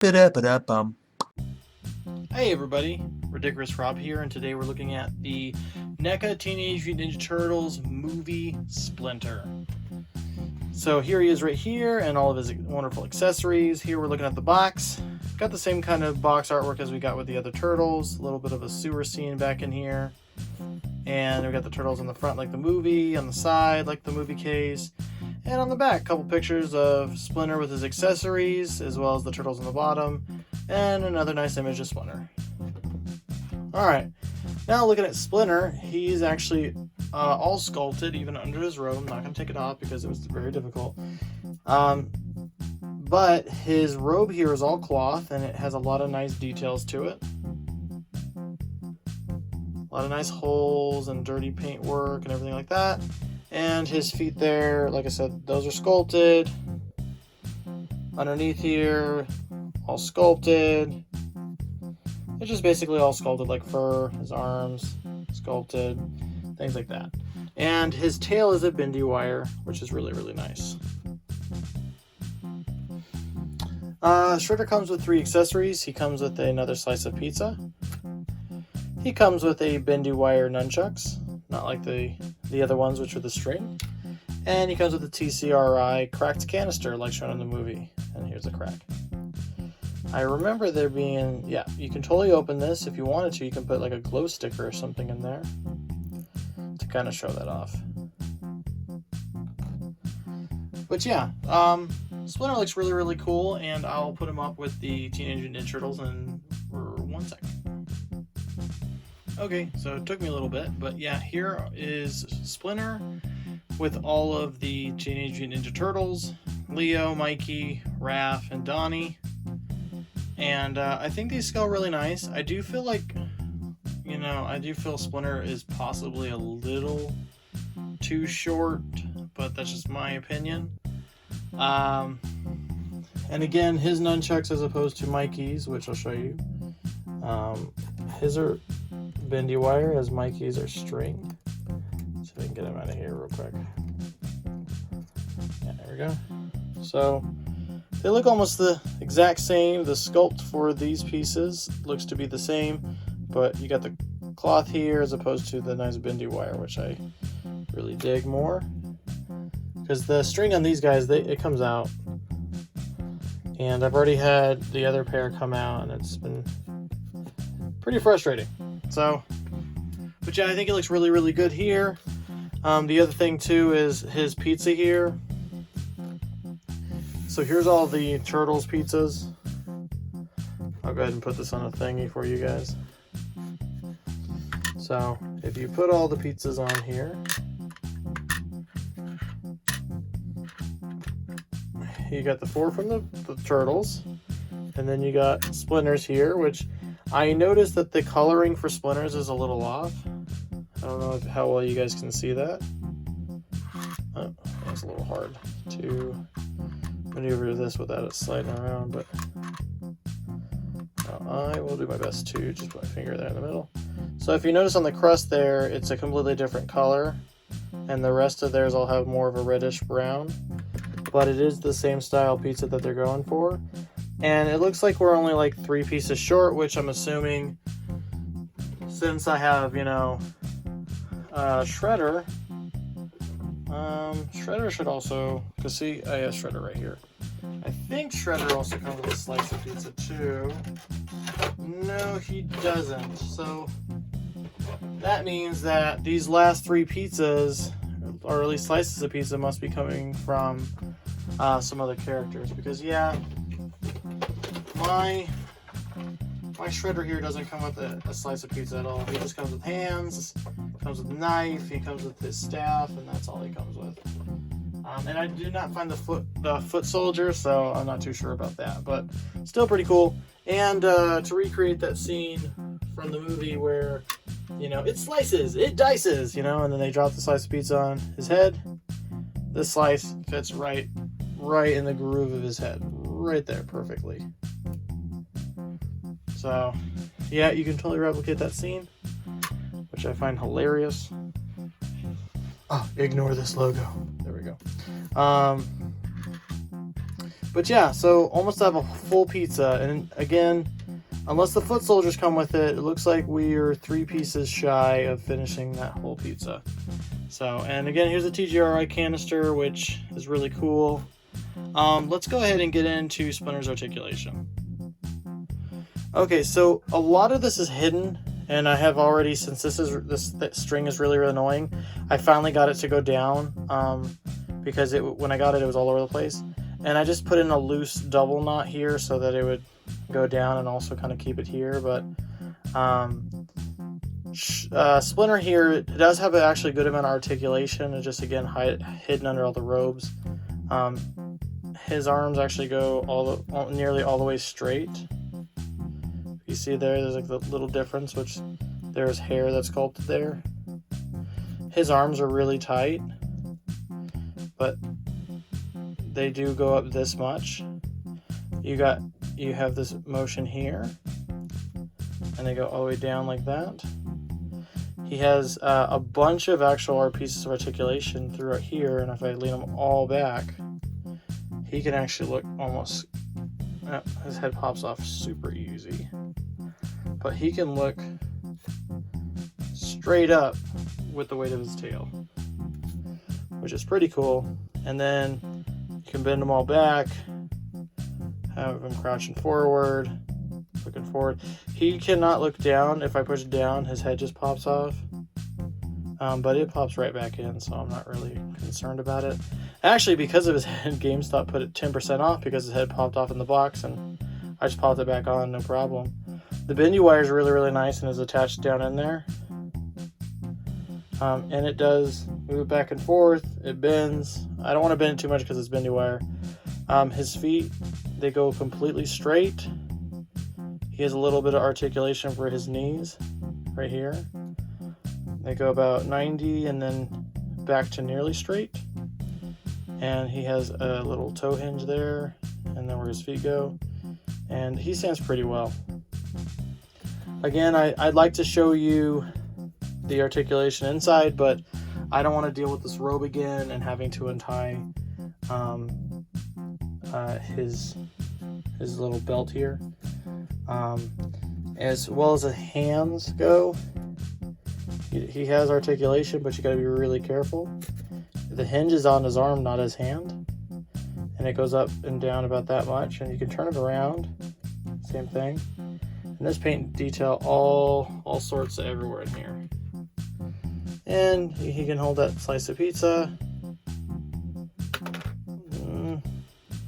Ba-da-ba-da-bum. Hey everybody, Ridicurous Rob here, and today we're looking at the Neca Teenage Mutant Ninja Turtles movie Splinter. So here he is right here, and all of his wonderful accessories. Here we're looking at the box. Got the same kind of box artwork as we got with the other turtles. A little bit of a sewer scene back in here. And we got the turtles on the front like the movie, on the side like the movie case. And on the back, a couple pictures of Splinter with his accessories, as well as the turtles on the bottom. And another nice image of Splinter. Alright, now looking at Splinter, he's actually all sculpted, even under his robe. I'm not going to take it off because it was very difficult. But his robe here is all cloth, and it has a lot of nice details to it. A lot of nice holes and dirty paint work and everything like that. And his feet there, like I said, those are sculpted. Underneath here, all sculpted. It's just basically all sculpted like fur. His arms sculpted, things like that. And his tail is a bendy wire, which is really, really nice. Shredder comes with 3 accessories. He comes with another slice of pizza. He comes with a bendy wire nunchucks, not like the other ones, which are the string. And he comes with a TCRI cracked canister, like shown in the movie. And here's a crack. I remember there being, yeah, you can totally open this. If you wanted to, you can put like a glow sticker or something in there to kind of show that off. But yeah, Splinter looks really, really cool, and I'll put him up with the Teenage Mutant Ninja Turtles in for 1 second. Okay, so it took me a little bit, but yeah, here is Splinter with all of the Teenage Mutant Ninja Turtles, Leo, Mikey, Raph, and Donnie. And I think these scale really nice. I do feel like, I do feel Splinter is possibly a little too short, but that's just my opinion. And again, his nunchucks as opposed to Mikey's, which I'll show you. His are bendy wire, as Mikey's are string. So we can get him out of here real quick. Yeah, there we go. So they look almost the exact same. The sculpt for these pieces looks to be the same, but you got the cloth here as opposed to the nice bendy wire, which I really dig more. Because the string on these guys, it comes out. And I've already had the other pair come out, and it's been pretty frustrating. So, but yeah, I think it looks really, really good here. The other thing too is his pizza here. So here's all the Turtles pizzas. I'll go ahead and put this on a thingy for you guys. So if you put all the pizzas on here, you got the 4 from the Turtles, and then you got Splinters here, which I noticed that the coloring for Splinters is a little off. I don't know how well you guys can see that. Oh, it's a little hard to maneuver this without it sliding around, but I will do my best to just put my finger there in the middle. So if you notice on the crust there, it's a completely different color, and the rest of theirs will have more of a reddish brown, but it is the same style pizza that they're going for. And it looks like we're only like 3 pieces short, which I'm assuming, since I have, Shredder. Shredder should also, because see, I have Shredder right here. I think Shredder also comes with a slice of pizza too. No, he doesn't. So that means that these last 3 pizzas, or at least slices of pizza, must be coming from some other characters. Because yeah, my Shredder here doesn't come with a slice of pizza at all. He just comes with hands, comes with a knife, he comes with his staff, and that's all he comes with. And I did not find the foot soldier, so I'm not too sure about that, but still pretty cool. And to recreate that scene from the movie where, it slices, it dices, and then they drop the slice of pizza on his head. This slice fits right in the groove of his head, right there, perfectly. So, yeah, you can totally replicate that scene, which I find hilarious. Oh, ignore this logo. There we go. But yeah, so almost have a full pizza. And again, unless the foot soldiers come with it, it looks like we are 3 pieces shy of finishing that whole pizza. So, and again, here's the TGRI canister, which is really cool. Let's go ahead and get into Splinter's articulation. Okay, so a lot of this is hidden, and I have already, since this string is really, really annoying, I finally got it to go down, because when I got it, it was all over the place. And I just put in a loose double knot here so that it would go down and also kind of keep it here. But Splinter here, it does have an actually good amount of articulation. It's just, again, hidden under all the robes. His arms actually go nearly all the way straight. You see there's like the little difference, which there's hair that's sculpted there. His arms are really tight, but they do go up this much. You have this motion here, and they go all the way down like that. He has a bunch of actual pieces of articulation throughout here, and if I lean them all back, he can actually look almost, his head pops off super easy, but he can look straight up with the weight of his tail, which is pretty cool. And then you can bend them all back, have him crouching forward, looking forward. He cannot look down. If I push it down, his head just pops off, but it pops right back in, so I'm not really concerned about it. Actually, because of his head, GameStop put it 10% off because his head popped off in the box, and I just popped it back on, no problem. The bendy wire is really, really nice and is attached down in there. And it does move back and forth. It bends. I don't want to bend it too much because it's bendy wire. His feet, they go completely straight. He has a little bit of articulation for his knees right here. They go about 90 and then back to nearly straight. And he has a little toe hinge there, and then where his feet go. And he stands pretty well. Again, I'd like to show you the articulation inside, but I don't want to deal with this robe again and having to untie his little belt here. As well as the hands go, he has articulation, but you got to be really careful. The hinge is on his arm, not his hand, and it goes up and down about that much, and you can turn it around, same thing. And this paint detail all sorts of everywhere in here. And he can hold that slice of pizza.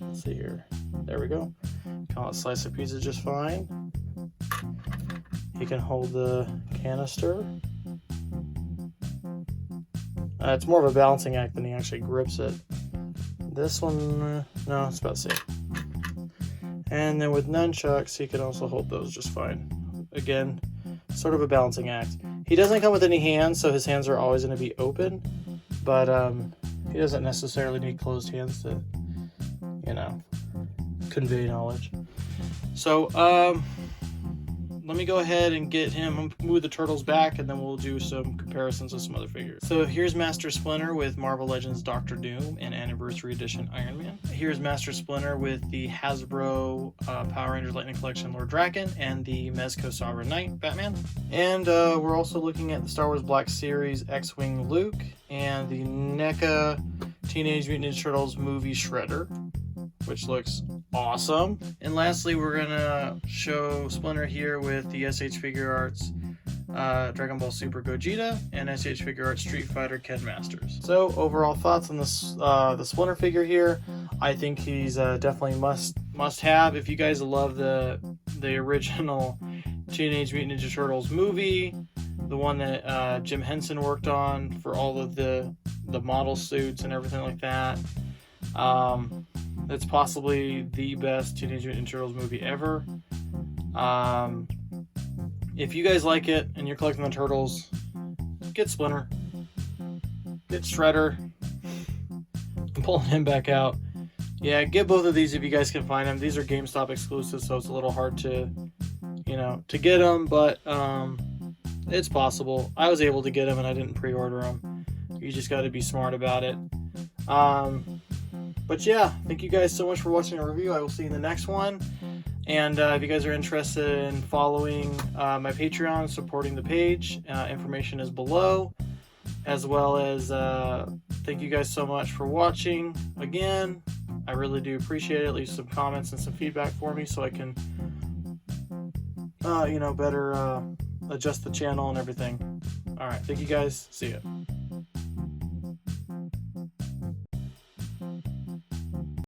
Let's see here. There we go. Call it slice of pizza just fine. He can hold the canister. It's more of a balancing act than he actually grips it. This one, no, it's about the same. And then with nunchucks, he can also hold those just fine. Again, sort of a balancing act. He doesn't come with any hands, so his hands are always going to be open, but he doesn't necessarily need closed hands to, convey knowledge. So, let me go ahead and get him, move the turtles back, and then we'll do some comparisons with some other figures. So here's Master Splinter with Marvel Legends Doctor Doom and Anniversary Edition Iron Man. Here's Master Splinter with the Hasbro Power Rangers Lightning Collection Lord Draken and the Mezco Sovereign Knight Batman. And we're also looking at the Star Wars Black Series X-Wing Luke and the NECA Teenage Mutant Ninja Turtles movie Shredder, which looks awesome. And lastly, we're gonna show Splinter here with the SH Figure Arts Dragon Ball Super Gogeta and SH Figure Arts Street Fighter Ken Masters. So overall thoughts on this the Splinter figure here. I think he's definitely must have. If you guys love the original Teenage Mutant Ninja Turtles movie, the one that Jim Henson worked on for all of the model suits and everything like that. It's possibly the best Teenage Mutant Ninja Turtles movie ever. If you guys like it and you're collecting the Turtles, get Splinter. Get Shredder. I'm pulling him back out. Yeah, get both of these if you guys can find them. These are GameStop exclusives, so it's a little hard to get them, but it's possible. I was able to get them and I didn't pre-order them. You just got to be smart about it. But yeah, thank you guys so much for watching our review. I will see you in the next one. And if you guys are interested in following my Patreon, supporting the page, information is below. As well as thank you guys so much for watching again. I really do appreciate it. Leave some comments and some feedback for me so I can better adjust the channel and everything. All right, thank you guys. See ya.